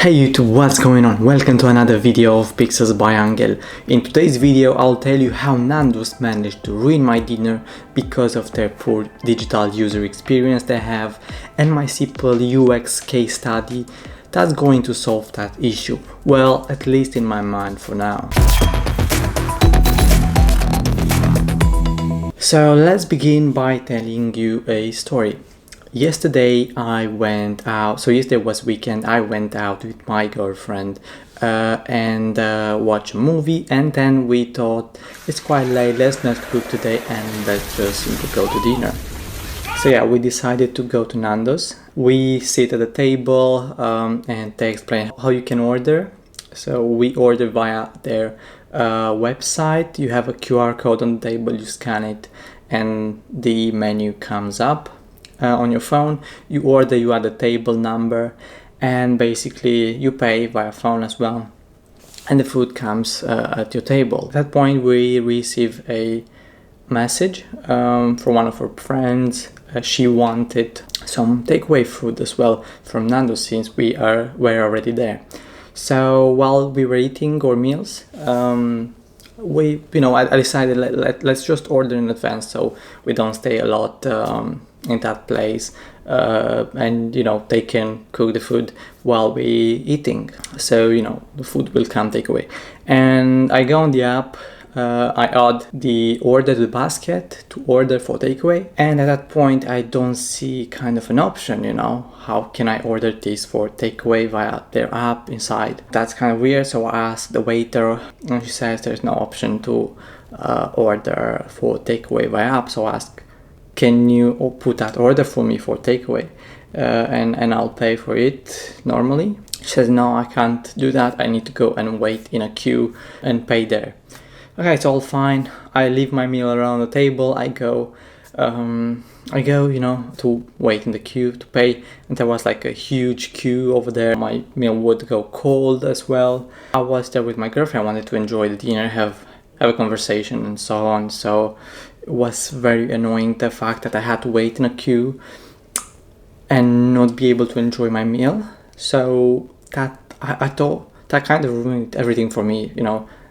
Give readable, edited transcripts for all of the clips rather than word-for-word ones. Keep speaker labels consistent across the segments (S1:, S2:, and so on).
S1: Hey YouTube, what's going on? Welcome to another video of Pixels by Angel. In today's video, I'll tell you how Nando's managed to ruin my dinner because of their poor digital user experience they have, and my simple UX case study that's going to solve that issue. Well, at least in my mind for now. So let's begin by telling you a story. Yesterday I went out, so yesterday was weekend, I went out with my girlfriend and watched a movie, and then we thought it's quite late, let's not cook today and let's just simply go to dinner. So yeah, we decided to go to Nando's. We sit at the table and they explain how you can order. So we order via their website. You have a QR code on the table, you scan it and the menu comes up. On your phone, you order, you add a table number, and basically you pay via phone as well, and the food comes at your table. At that point we receive a message from one of our friends. She wanted some takeaway food as well from Nando since we were already there. So while we were eating our meals, I decided let's just order in advance so we don't stay a lot in that place, and they can cook the food while we eating, so the food will come takeaway. And I go on the app, I add the order to the basket to order for takeaway, and at that point I don't see kind of an option, how can I order this for takeaway via their app inside? That's kind of weird. So I asked the waiter and she says there's no option to order for takeaway via app. So I asked, can you put that order for me for takeaway and I'll pay for it normally? She says, no, I can't do that. I need to go and wait in a queue and pay there. Okay, it's all fine. I leave my meal around the table. I go, to wait in the queue to pay, and there was like a huge queue over there. My meal would go cold as well. I was there with my girlfriend. I wanted to enjoy the dinner, have a conversation and so on. So it was very annoying, the fact that I had to wait in a queue and not be able to enjoy my meal. So that I thought that kind of ruined everything for me.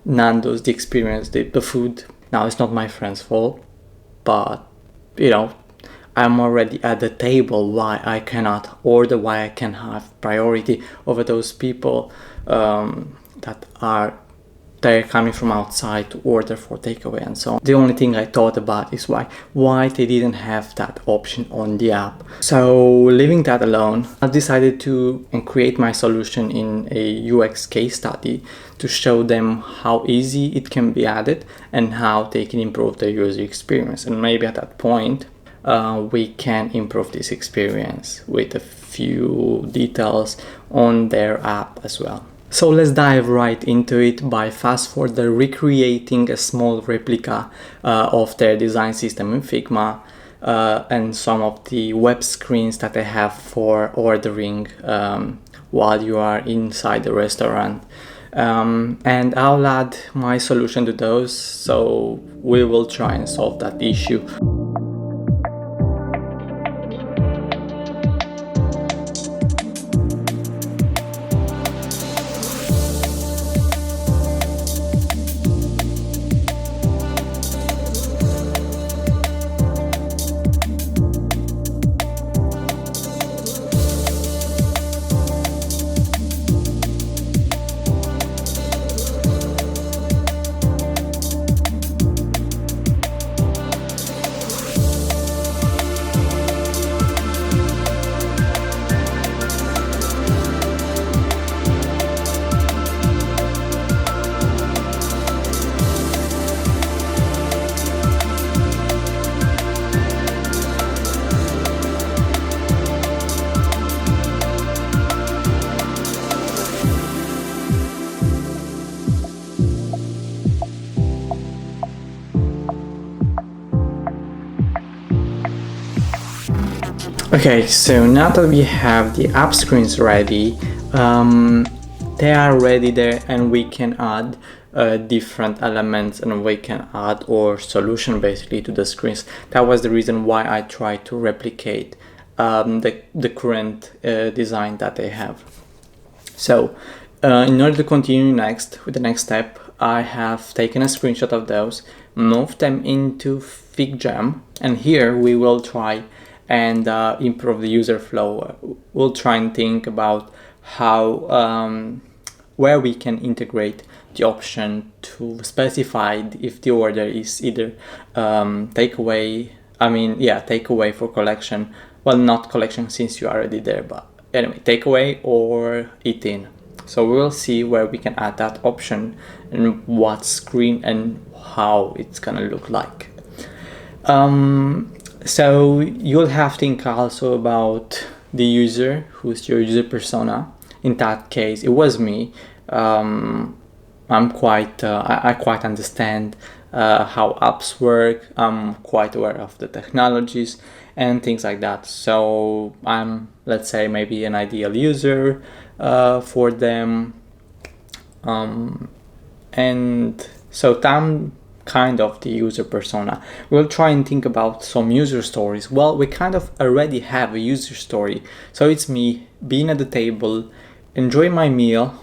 S1: Nando's, the experience, the food. Now it's not my friend's fault, but I'm already at the table. Why I cannot order? Why I can have priority over those people they're coming from outside to order for takeaway and so on. The only thing I thought about is why they didn't have that option on the app. So leaving that alone, I decided to create my solution in a UX case study to show them how easy it can be added and how they can improve their user experience. And maybe at that point, we can improve this experience with a few details on their app as well. So let's dive right into it by fast forward recreating a small replica of their design system in Figma and some of the web screens that they have for ordering while you are inside the restaurant. And I'll add my solution to those, so we will try and solve that issue. Okay, so now that we have the app screens ready, they are ready there, and we can add different elements and we can add our solution basically to the screens. That was the reason why I tried to replicate the current design that they have. So in order to continue next with the next step, I have taken a screenshot of those, moved them into FigJam, and here we will try and improve the user flow. We'll try and think about how where we can integrate the option to specify if the order is either takeaway for collection. Well, not collection since you're already there, but anyway, takeaway or eat in. So we will see where we can add that option and what screen and how it's gonna look like. So you'll have to think also about the user, who's your user persona. In that case, it was me. I quite understand how apps work. I'm quite aware of the technologies and things like that. So I'm, let's say, maybe an ideal user for them. And so I'm kind of the user persona. We'll try and think about some user stories. Well, we kind of already have a user story. So it's me being at the table, enjoying my meal,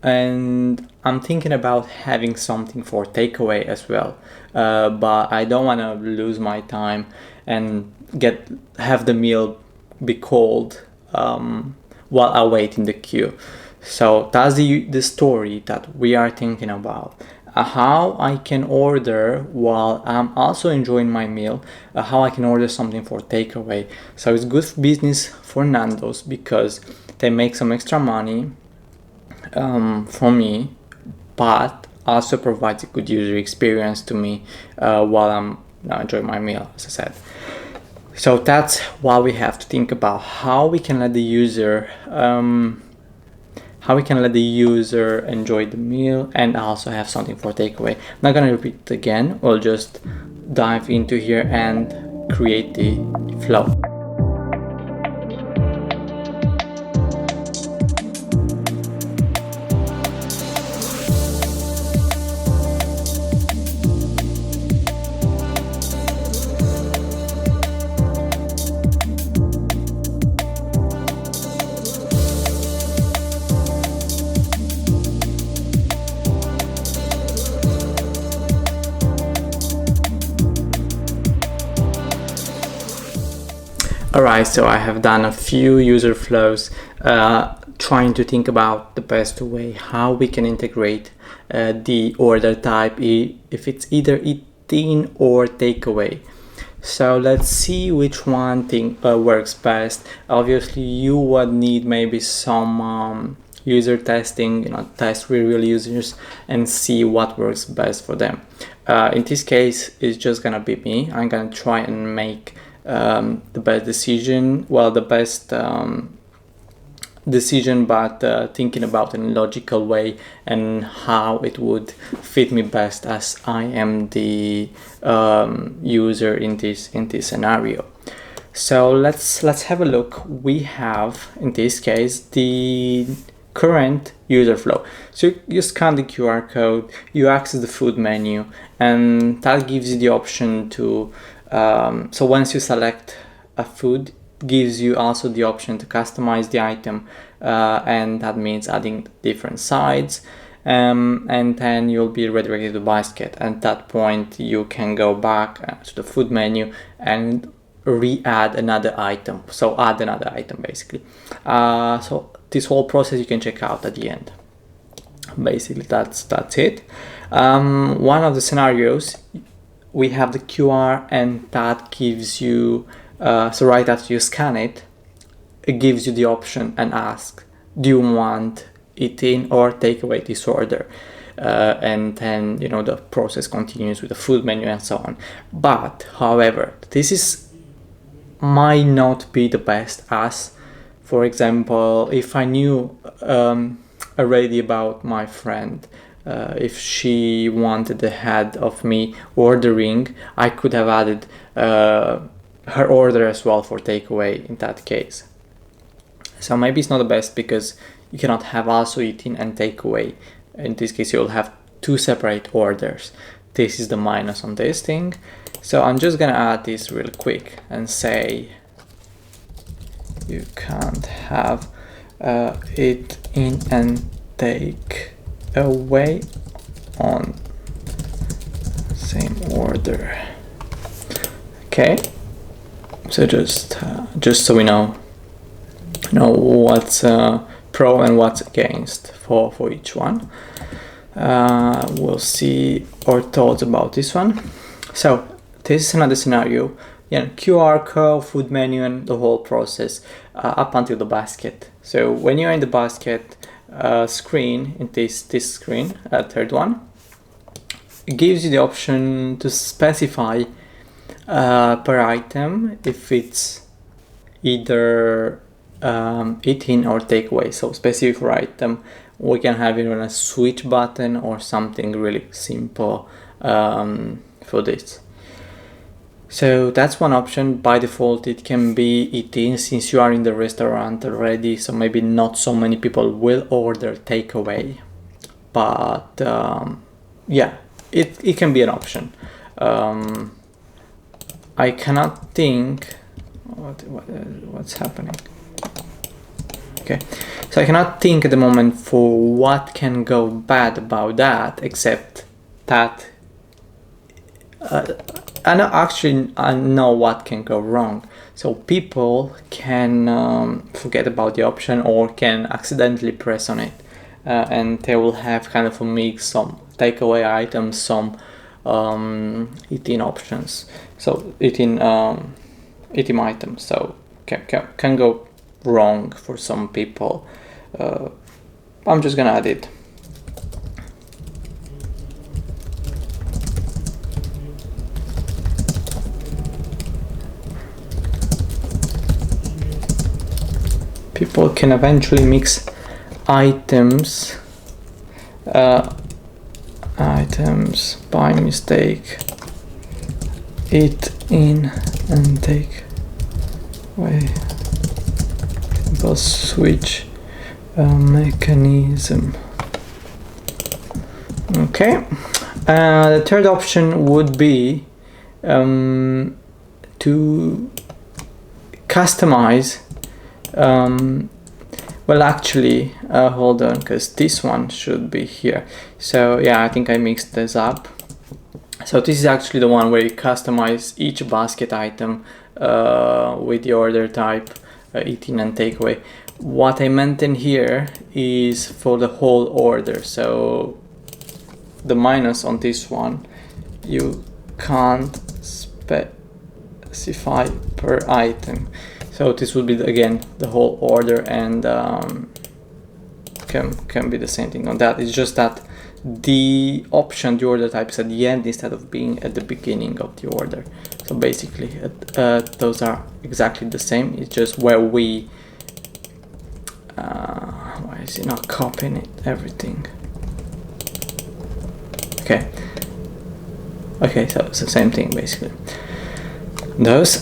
S1: and I'm thinking about having something for takeaway as well. But I don't want to lose my time and have the meal be cold while I wait in the queue. So that's the story that we are thinking about. How I can order while I'm also enjoying my meal, how I can order something for takeaway. So it's good business for Nando's because they make some extra money from me, but also provides a good user experience to me while I'm enjoying my meal, as I said. So that's why we have to think about how we can let the user enjoy the meal and also have something for takeaway. I'm not gonna repeat it again. We'll just dive into here and create the flow. Alright, so I have done a few user flows trying to think about the best way how we can integrate the order type if it's either eat-in or takeaway. So let's see which one works best. Obviously you would need maybe some user testing, test with real users and see what works best for them. In this case, it's just gonna be me. I'm gonna try and make the best decision, but thinking about it in a logical way and how it would fit me best as I am the user in this scenario. So let's have a look. We have in this case the current user flow. So you scan the QR code, you access the food menu, and that gives you the option to so once you select a food, gives you also the option to customize the item, and that means adding different sides, and then you'll be redirected to basket. At that point you can go back to the food menu and re-add another item, so add another item basically. So this whole process you can check out at the end. Basically that's it. One of the scenarios, we have the QR, and that gives you so right after you scan it, it gives you the option and asks, do you want it in or take away this order? And then the process continues with the food menu and so on. But however, this might not be the best, as for example, if I knew already about my friend, if she wanted ahead of me ordering, I could have added her order as well for takeaway in that case. So maybe it's not the best because you cannot have also eating and takeaway. In this case you'll have two separate orders. This is the minus on this thing. So I'm just gonna add this real quick and say you can't have eat in and take away on same order. Okay, so just so we know what's pro and what's against for each one. We'll see our thoughts about this one. So this is another scenario. Yeah, QR code, food menu, and the whole process up until the basket. So when you're in the basket screen, in this screen, third one, it gives you the option to specify per item if it's either eat in or take away. So specific for item, we can have even a switch button or something really simple for this. So that's one option. By default, it can be eat in since you are in the restaurant already, so maybe not so many people will order takeaway, but yeah, it can be an option. I cannot think what's happening. Okay, so I cannot think at the moment for what can go bad about that, except that I know what can go wrong. So people can forget about the option or can accidentally press on it, and they will have kind of a mix, some takeaway items, some eat-in options. So eat-in items. So can go wrong for some people. I'm just gonna add it. People can eventually mix items by mistake, eat in and take away. Simple switch mechanism. Okay, the third option would be to customize. Well, actually, hold on, because this one should be here. So yeah, I think I mixed this up. So this is actually the one where you customize each basket item with the order type, eat in and takeaway. What I meant in here is for the whole order. So the minus on this one, you can't specify per item. So this would be again the whole order, and can be the same thing on that. It's just that the option, the order type, is at the end instead of being at the beginning of the order. So basically those are exactly the same. It's just where we why is it not copying it, everything? Okay, so it's the same thing basically.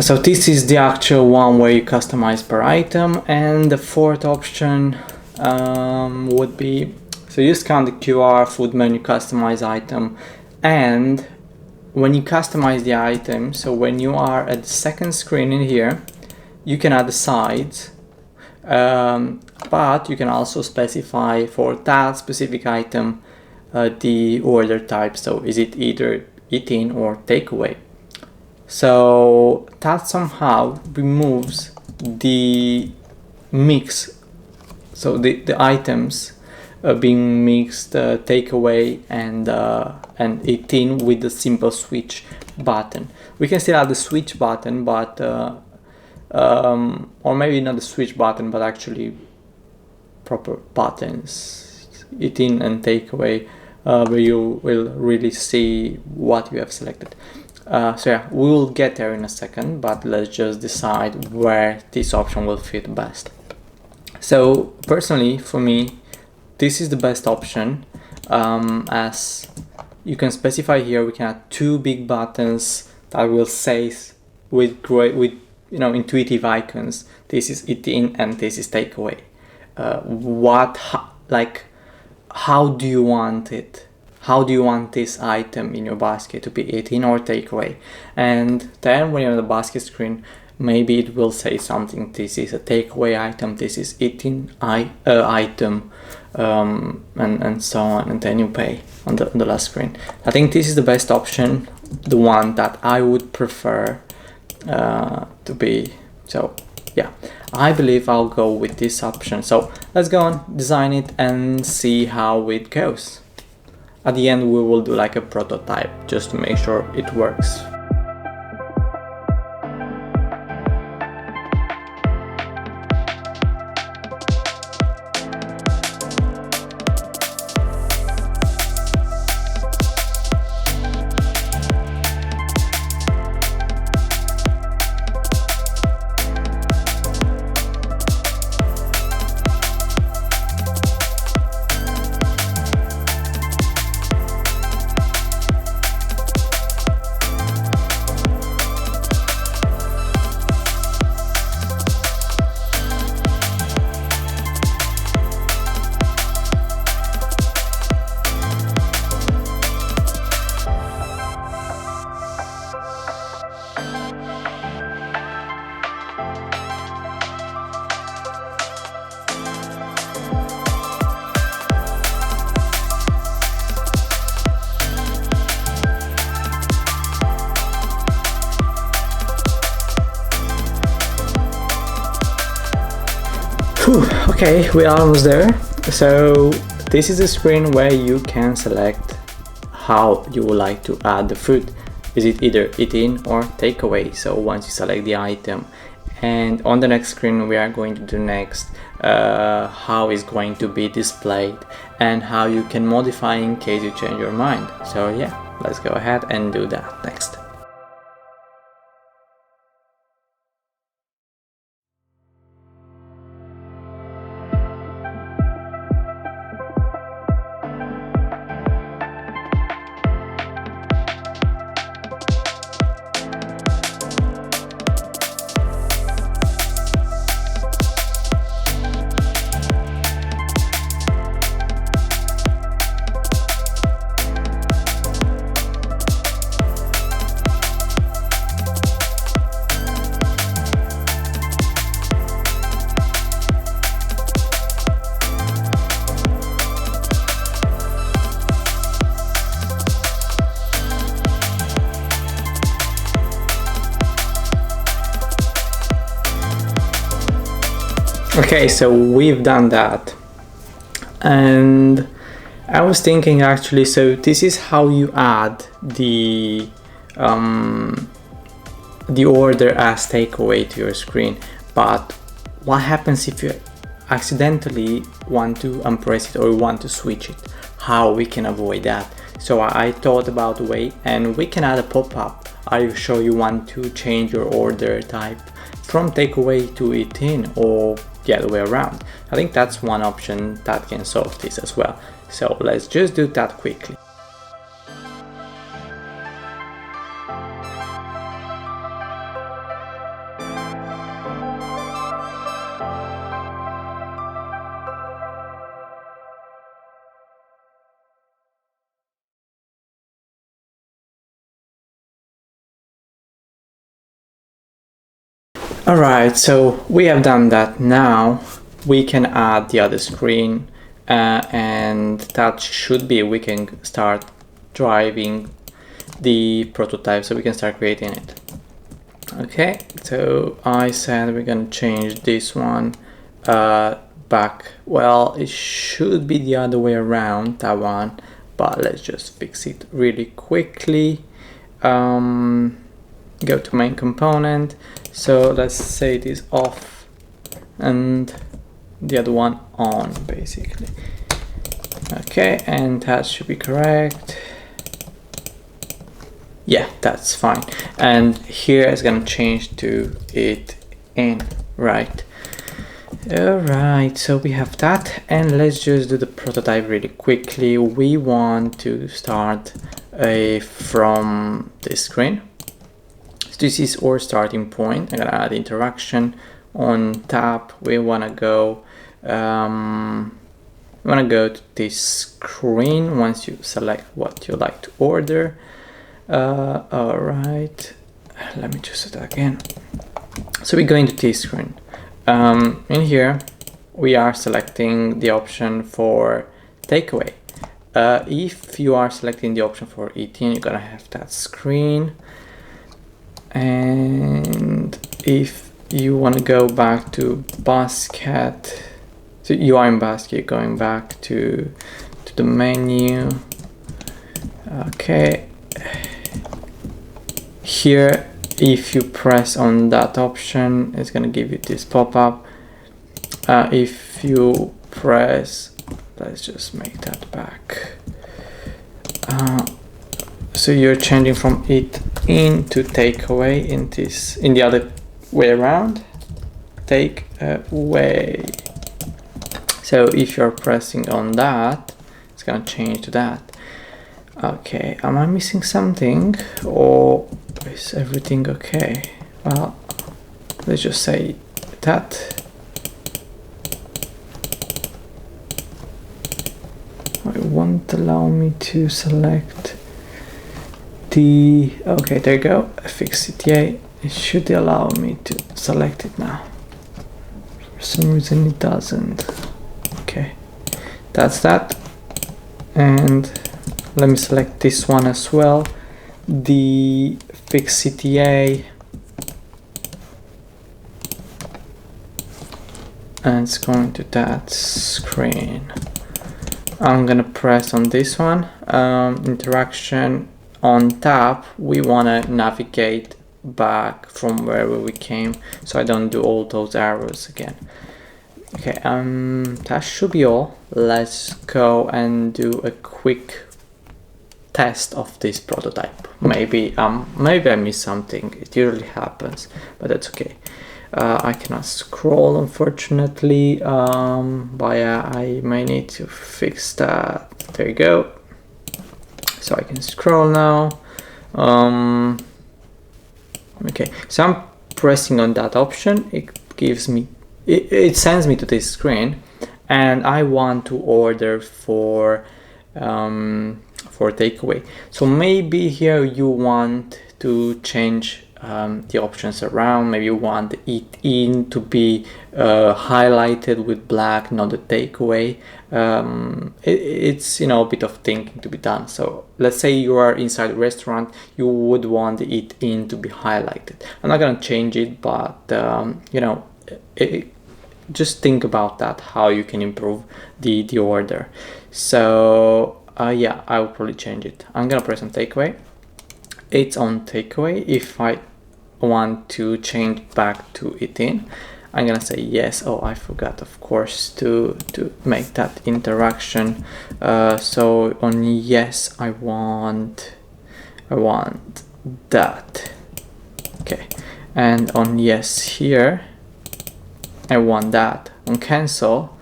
S1: So this is the actual one where you customize per item, and the fourth option would be, so you scan the QR, food menu, customize item, and when you customize the item, so when you are at the second screen in here, you can add the sides, but you can also specify for that specific item the order type. So is it either eat in or takeaway? So that somehow removes the mix, so the items being mixed, takeaway and eat in with the simple switch button. We can still add the switch button, but or maybe not the switch button, but actually proper buttons, eat in and takeaway, where you will really see what you have selected. So yeah, we will get there in a second, but let's just decide where this option will fit best. So personally, for me, this is the best option, as you can specify here. We can add two big buttons that will say with intuitive icons, this is eat in and this is takeaway. How do you want it? How do you want this item in your basket to be eat in or takeaway? And then when you're on the basket screen, maybe it will say something, this is a takeaway item, this is eating item, and so on, and then you pay on the last screen. I think this is the best option, the one that I would prefer to be. So yeah, I believe I'll go with this option. So let's go on, design it, and see how it goes. At the end we will do like a prototype just to make sure it works. Okay, we are almost there. So this is a screen where you can select how you would like to add the food. Is it either eat-in or takeaway? So once you select the item, and on the next screen we are going to do next how it's going to be displayed and how you can modify in case you change your mind. So yeah, let's go ahead and do that next. Okay, so we've done that, and I was thinking actually, so this is how you add the order as takeaway to your screen. But what happens if you accidentally want to unpress it or want to switch it? How we can avoid that? So I thought about a way, and we can add a pop-up. Are you sure you want to change your order type from takeaway to eat-in, or the other way around? I think that's one option that can solve this as well. So let's just do that quickly. Alright, so we have done that. Now we can add the other screen, and that should be, we can start driving the prototype, so we can start creating it. Okay, so I said we're gonna change this one back. Well, it should be the other way around, that one, but let's just fix it really quickly. Go to main component. So let's say this off and the other one on, basically. Okay, and that should be correct. Yeah, that's fine. And here it's gonna change to it in, right? Alright, so we have that, and let's just do the prototype really quickly. We want to start from this screen. This is our starting point. I'm gonna add interaction on tab. We wanna go to this screen once you select what you like to order. All right, let me just do that again. So we go into this screen. In here, we are selecting the option for takeaway. If you are selecting the option for eating, you're gonna have that screen. And if you want to go back to basket, so you are in basket, going back to the menu. Okay, here if you press on that option, it's gonna give you this pop-up. If you press, let's just make that back. So you're changing from eat in to take away in the other way around. Take away. So if you're pressing on that, it's gonna change to that. Okay, am I missing something or is everything okay? Well, let's just say that. It won't allow me to select the, okay, there you go, fix it, yay. It should allow me to select it now. For some reason it doesn't. Okay, that's that. And let me select this one as well, the fix CTA, and it's going to that screen. I'm gonna press on this one, interaction. On tap, we wanna navigate back from wherever we came, so I don't do all those arrows again. Okay, that should be all. Let's go and do a quick test of this prototype. Maybe I missed something. It usually happens, but that's okay. I cannot scroll, unfortunately, but yeah, I may need to fix that. There you go. So I can scroll now. Okay, so I'm pressing on that option. It gives me, it sends me to this screen, and I want to order for takeaway. So maybe here you want to change the options around. Maybe you want the eat in to be highlighted with black, not the takeaway. It's, you know, a bit of thinking to be done. So let's say you are inside a restaurant, you would want the eat in to be highlighted. I'm not gonna change it, but you know, just think about that, how you can improve the order. So yeah, I will probably change it. I'm gonna press on takeaway. It's on takeaway. If I want to change back to eat in, I'm gonna say yes. Oh, I forgot, of course, to make that interaction. So on yes, I want that. Okay, and on yes here, I want that. On cancel,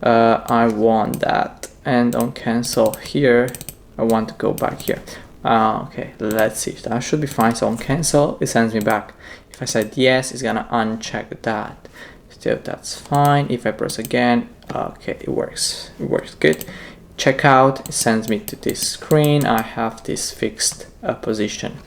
S1: I want that, and on cancel here, I want to go back here. Okay, let's see, that should be fine. So on cancel, it sends me back. If I said yes, it's gonna uncheck that. Still, that's fine. If I press again, okay, it works good. Checkout, it sends me to this screen. I have this fixed position.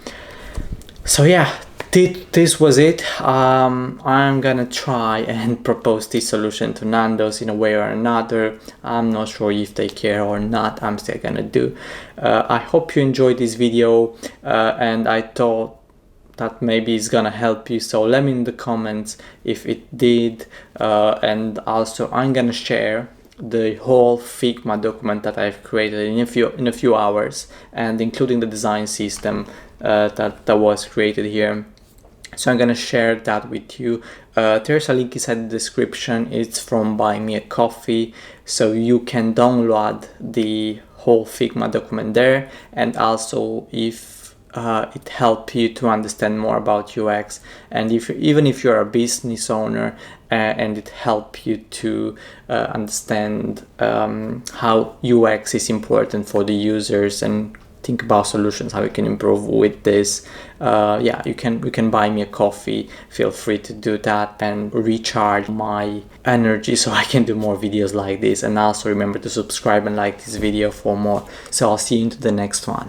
S1: So yeah, this was it. I'm gonna try and propose this solution to Nando's in a way or another. I'm not sure if they care or not. I'm still gonna do. I hope you enjoyed this video, and I thought that maybe it's gonna help you, so let me in the comments if it did. And also I'm gonna share the whole Figma document that I've created in a few hours, and including the design system that was created here. So I'm gonna share that with you. There's a link inside the description. It's from Buy Me a Coffee, so you can download the whole Figma document there. And also, if it helps you to understand more about UX, and even if you're a business owner, and it helps you to understand how UX is important for the users and think about solutions, how you can improve with this. Yeah, you can buy me a coffee. Feel free to do that and recharge my energy so I can do more videos like this. And also remember to subscribe and like this video for more. So I'll see you into the next one.